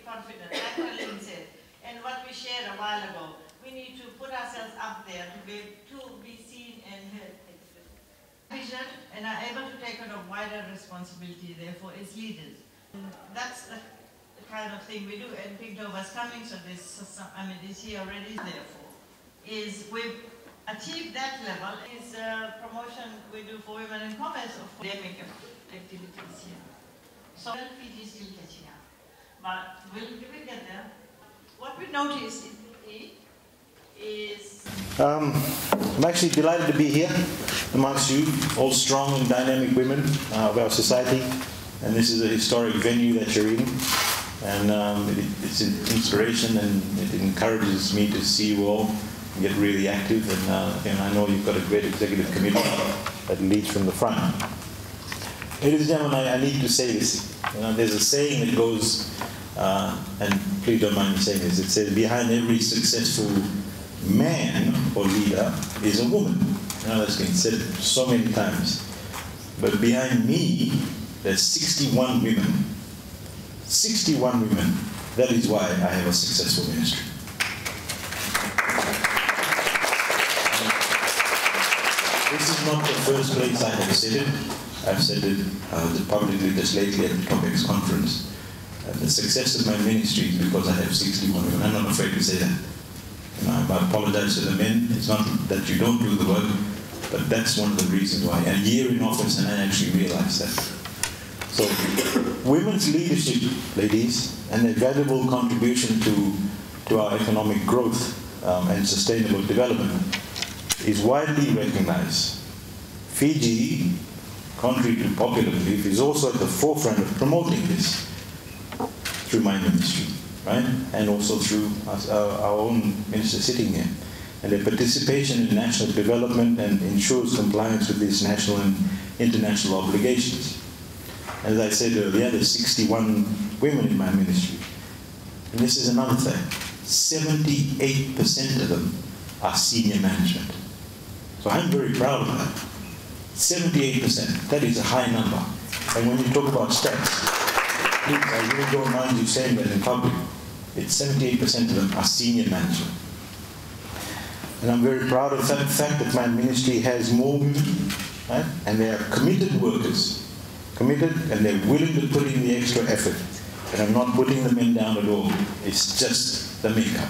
confident, like Colleen said. And what we shared a while ago, we need to put ourselves up there to be seen and heard. Vision and are able to take on a wider responsibility, therefore, as leaders. That's the kind of thing we do, and Pink Dover's coming, so this, this year already, therefore, is we've achieved that level, is promotion we do for women in commerce of academic activities here. So Fiji is still catching up, but we'll get there. What we noticed is... I'm actually delighted to be here amongst you, all strong and dynamic women of our society, and this is a historic venue that you're in, and it's an inspiration, and it encourages me to see you all get really active, and I know you've got a great executive committee that leads from the front. Ladies and gentlemen, I need to say this. There's a saying that goes, and please don't mind me saying this, it says, behind every successful man or leader is a woman. That's been said so many times. But behind me, there's 61 women. 61 women. That is why I have a successful ministry. This is not the first place I have said it. I've said it publicly just lately at the TOPEX conference. The success of my ministry is because I have 61 women. I'm not afraid to say that. I apologize to the men. It's not that you don't do the work, but that's one of the reasons why. A year in office, and I actually realized that. So, women's leadership, ladies, and their valuable contribution to our economic growth and sustainable development is widely recognized. Fiji, contrary to popular belief, is also at the forefront of promoting this through my ministry, right? And also through our own minister sitting here. And their participation in national development and ensures compliance with these national and international obligations. As I said earlier, there's 61 women in my ministry. And this is another thing. 78% of them are senior management. So I'm very proud of that. 78%. That is a high number. And when you talk about stats, please, I really don't mind you saying that in public. It's 78% of them are senior management. And I'm very proud of the fact that my ministry has more women, right? And they are committed workers. Committed, and they're willing to put in the extra effort. And I'm not putting the men down at all. It's just the makeup.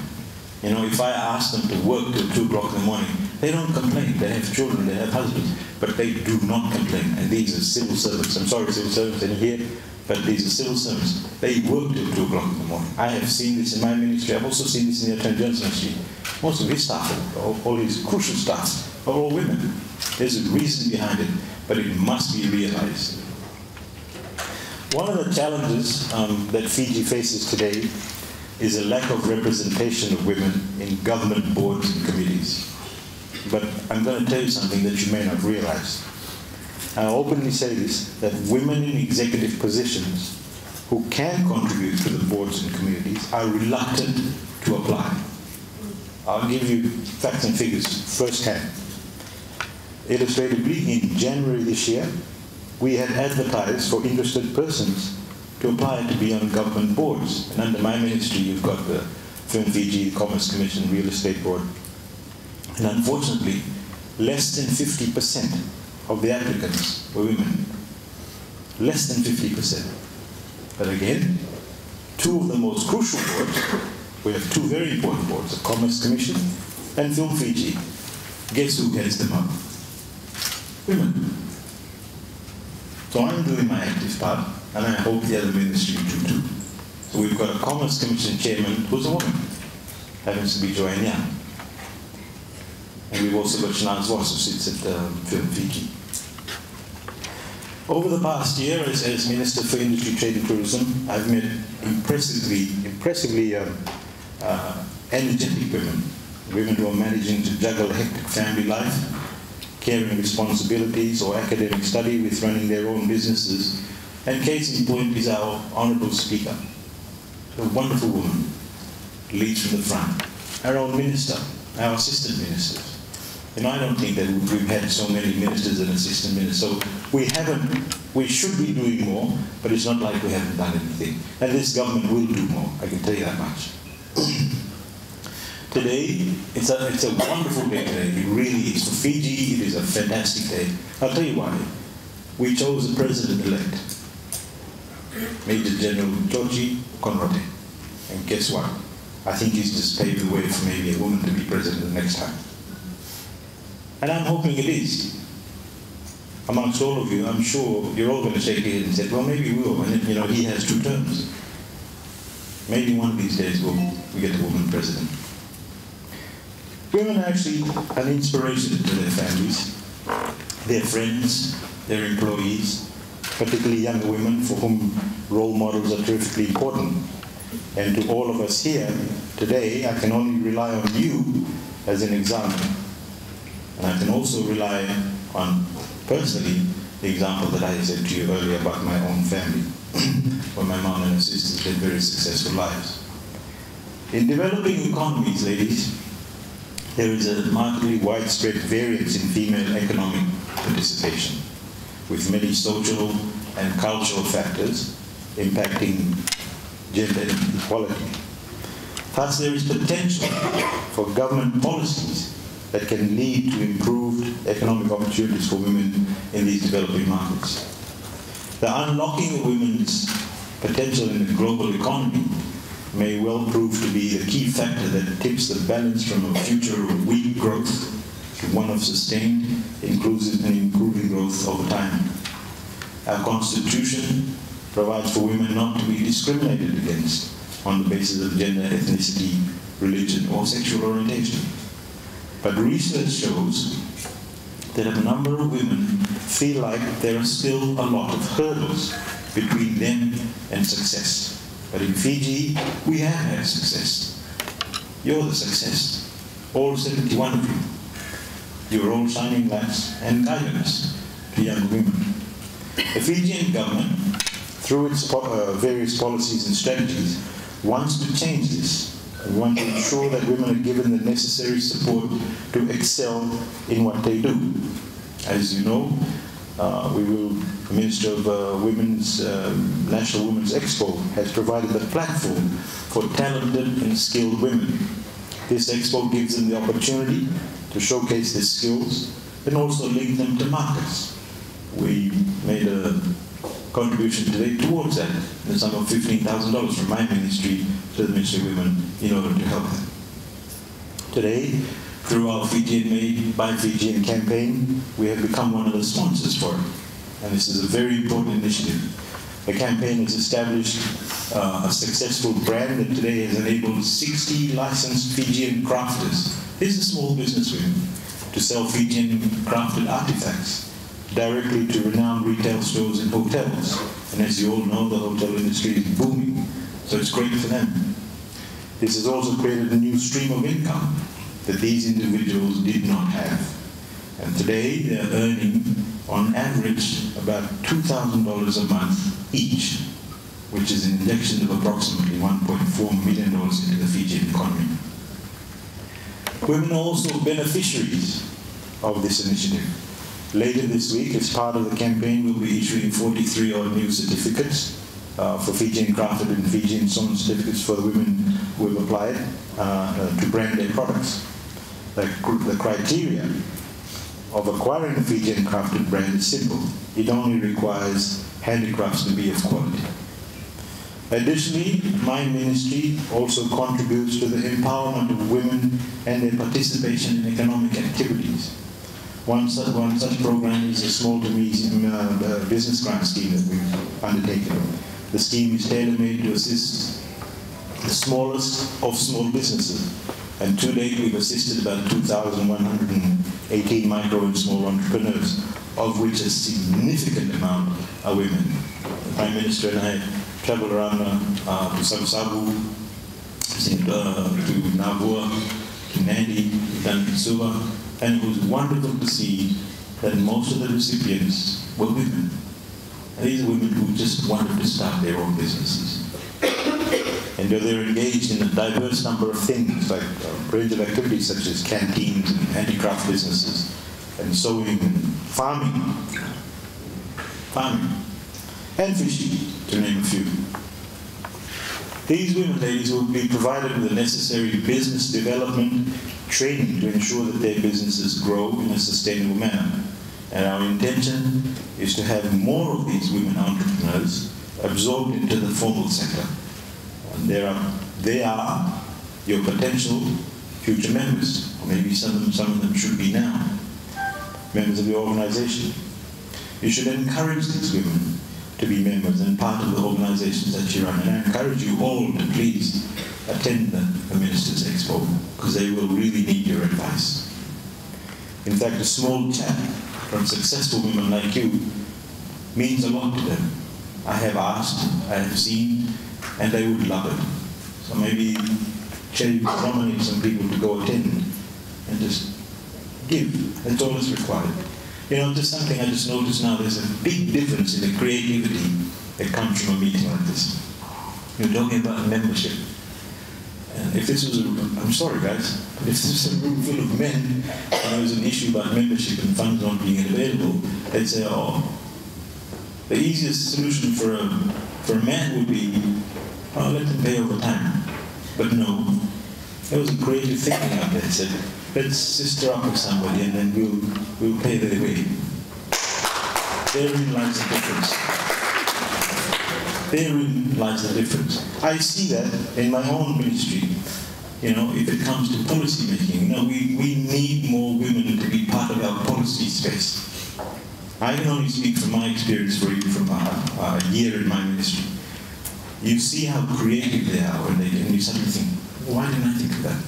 If I ask them to work till 2 o'clock in the morning, they don't complain. They have children, they have husbands, but they do not complain. And these are civil servants. I'm sorry, civil servants in here, but these are civil servants. They work till 2 o'clock in the morning. I have seen this in my ministry. I've also seen this in the Attorney General's ministry. Most of his staff, all his crucial staff, are all women. There's a reason behind it, but it must be realized. One of the challenges that Fiji faces today is a lack of representation of women in government boards and committees. But I'm going to tell you something that you may not realize. I openly say this, that women in executive positions who can contribute to the boards and committees are reluctant to apply. I'll give you facts and figures firsthand. Illustratively, in January this year, we had advertised for interested persons to apply to be on government boards. And under my ministry, you've got the Film Fiji, Commerce Commission, Real Estate Board. And unfortunately, less than 50% of the applicants were women. Less than 50%. But again, 2 of the most crucial boards, we have 2 very important boards, the Commerce Commission and Film Fiji. Guess who heads them up? Women. So I'm doing my active part, and I hope the other ministry do too. So we've got a Commerce Commission chairman who's a woman, happens to be Joanne Young. And we've also got Shanaz Voss, who sits at Film Fiji. Over the past year, as Minister for Industry, Trade and Tourism, I've met impressively energetic women who are managing to juggle a hectic family life, caring responsibilities or academic study with running their own businesses. And case in point is our Honourable Speaker, a wonderful woman, leads from the front. Our own minister, our assistant ministers, I don't think that we've had so many ministers and assistant ministers. So we should be doing more, but it's not like we haven't done anything. And this government will do more, I can tell you that much. Today, it's a wonderful day today. It really is. For Fiji, it is a fantastic day. I'll tell you why. We chose the president-elect, Major General Georgie Conradi. And guess what? I think he's just paved the way for maybe a woman to be president next time. And I'm hoping it is. Amongst all of you, I'm sure you're all going to shake your head and say, well, maybe we will. And he has 2 terms. Maybe one of these days we get a woman president. Women are actually an inspiration to their families, their friends, their employees, particularly younger women for whom role models are terrifically important. And to all of us here today, I can only rely on you as an example. And I can also rely on, personally, the example that I said to you earlier about my own family, where my mom and her sisters led very successful lives. In developing economies, ladies, there is a markedly widespread variance in female economic participation, with many social and cultural factors impacting gender equality. Thus, there is potential for government policies that can lead to improved economic opportunities for women in these developing markets. The unlocking of women's potential in the global economy may well prove to be the key factor that tips the balance from a future of weak growth to one of sustained, inclusive, and improving growth over time. Our Constitution provides for women not to be discriminated against on the basis of gender, ethnicity, religion, or sexual orientation. But research shows that a number of women feel like there are still a lot of hurdles between them and success. But in Fiji, we have had success. You're the success. All 71 of you. You're all shining lights and guidance to young women. The Fijian government, through its various policies and strategies, wants to change this. We want to ensure that women are given the necessary support to excel in what they do. As you know, the Minister of Women's National Women's Expo has provided a platform for talented and skilled women. This expo gives them the opportunity to showcase their skills and also link them to markets. We made a contribution today towards that, the sum of $15,000 from my ministry to the Ministry of Women in order to help them. Today, through our Fijian Made by Fijian campaign, we have become one of the sponsors for it. And this is a very important initiative. The campaign has established a successful brand that today has enabled 60 licensed Fijian crafters. These are small business women to sell Fijian crafted artifacts directly to renowned retail stores and hotels. And as you all know, the hotel industry is booming, so it's great for them. This has also created a new stream of income that these individuals did not have. And today they're earning, on average, about $2,000 a month each, which is an injection of approximately $1.4 million into the Fijian economy. Women are also beneficiaries of this initiative. Later this week, as part of the campaign, we'll be issuing 43 odd new certificates for Fijian crafted and Fijian sewn certificates for the women who have applied to brand their products. The criteria of acquiring a Fijian crafted brand is simple. It only requires handicrafts to be of quality. Additionally, my ministry also contributes to the empowerment of women and their participation in economic activities. One such program is a small to medium business grant scheme that we've undertaken. The scheme is tailor-made to assist the smallest of small businesses. And to date, we've assisted about 2,118 micro and small entrepreneurs, of which a significant amount are women. The Prime Minister and I traveled around to Sabu, to Navua, to Nandi, to Suva, and it was wonderful to see that most of the recipients were women. And these are women who just wanted to start their own businesses. And they're engaged in a diverse number of things, like a range of activities such as canteens and handicraft businesses, and sewing and farming, and fishing, to name a few. These women, ladies, will be provided with the necessary business development training to ensure that their businesses grow in a sustainable manner. And our intention is to have more of these women entrepreneurs absorbed into the formal sector. And they are your potential future members. Or maybe some of them should be now members of your organization. You should encourage these women to be members and part of the organizations that you run. And I encourage you all to please attend the Ministers' Expo, because they will really need your advice. In fact, a small chat from successful women like you means a lot to them. I have asked, I have seen, and they would love it. So maybe Cherry will nominate some people to go attend and just give. That's all that's required. You know, just something I just noticed now, there's a big difference in the creativity that comes from a meeting like this. You're talking about membership. And if this was I'm sorry guys, but if this was a room full of men and there was an issue about membership and funds not being available, they'd say, oh, the easiest solution for a man would be, oh, let them pay over time. But no, there was a creative thinking out there that said, let's sister up with somebody and then we'll pay their way. Therein lies the difference. Therein lies the difference. I see that in my own ministry. You know, if it comes to policy making, you know, we need more women to be part of our policy space. I can only speak from my experience for you from a year in my ministry. You see how creative they are when they and you suddenly think, why didn't I think of that?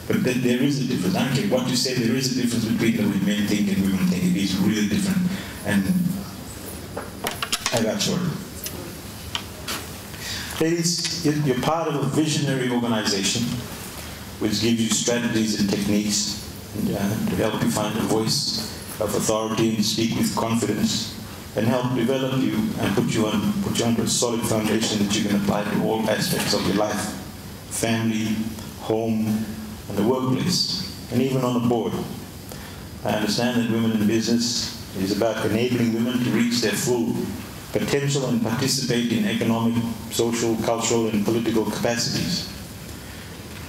But there is a difference. I don't care what you say, there is a difference between the way men think and women think. It is really different. And I got short. Ladies, you're part of a visionary organization which gives you strategies and techniques to help you find a voice of authority and speak with confidence and help develop you and put you onto a solid foundation that you can apply to all aspects of your life, family, home, and the workplace, and even on a board. I understand that Women in Business is about enabling women to reach their full potential and participate in economic, social, cultural, and political capacities.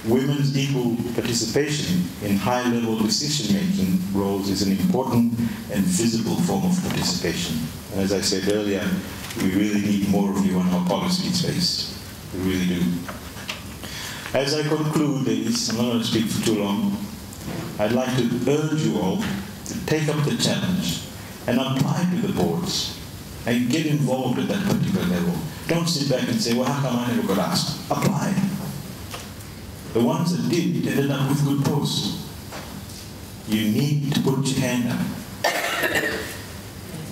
Women's equal participation in high-level decision-making roles is an important and visible form of participation. And as I said earlier, we really need more of you on our policy space. We really do. As I conclude, ladies, I'm not going to speak for too long. I'd like to urge you all to take up the challenge and apply to the boards and get involved at that particular level. Don't sit back and say, well, how come I never got asked? Apply. The ones that did ended up with good posts. You need to put your hand up.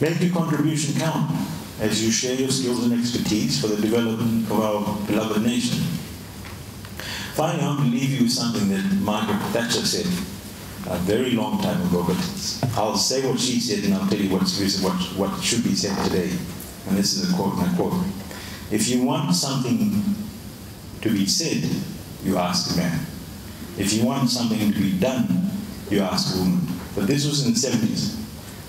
Make your contribution count as you share your skills and expertise for the development of our beloved nation. Finally, I want to leave you with something that Margaret Thatcher said a very long time ago, but I'll say what she said and I'll tell you what should be said today. And this is a quote, and I quote. If you want something to be said, you ask a man. If you want something to be done, you ask a woman. But this was in the 70s.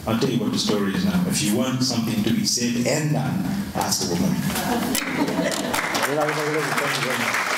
I'll tell you what the story is now. If you want something to be said and done, ask a woman. Thank you very much.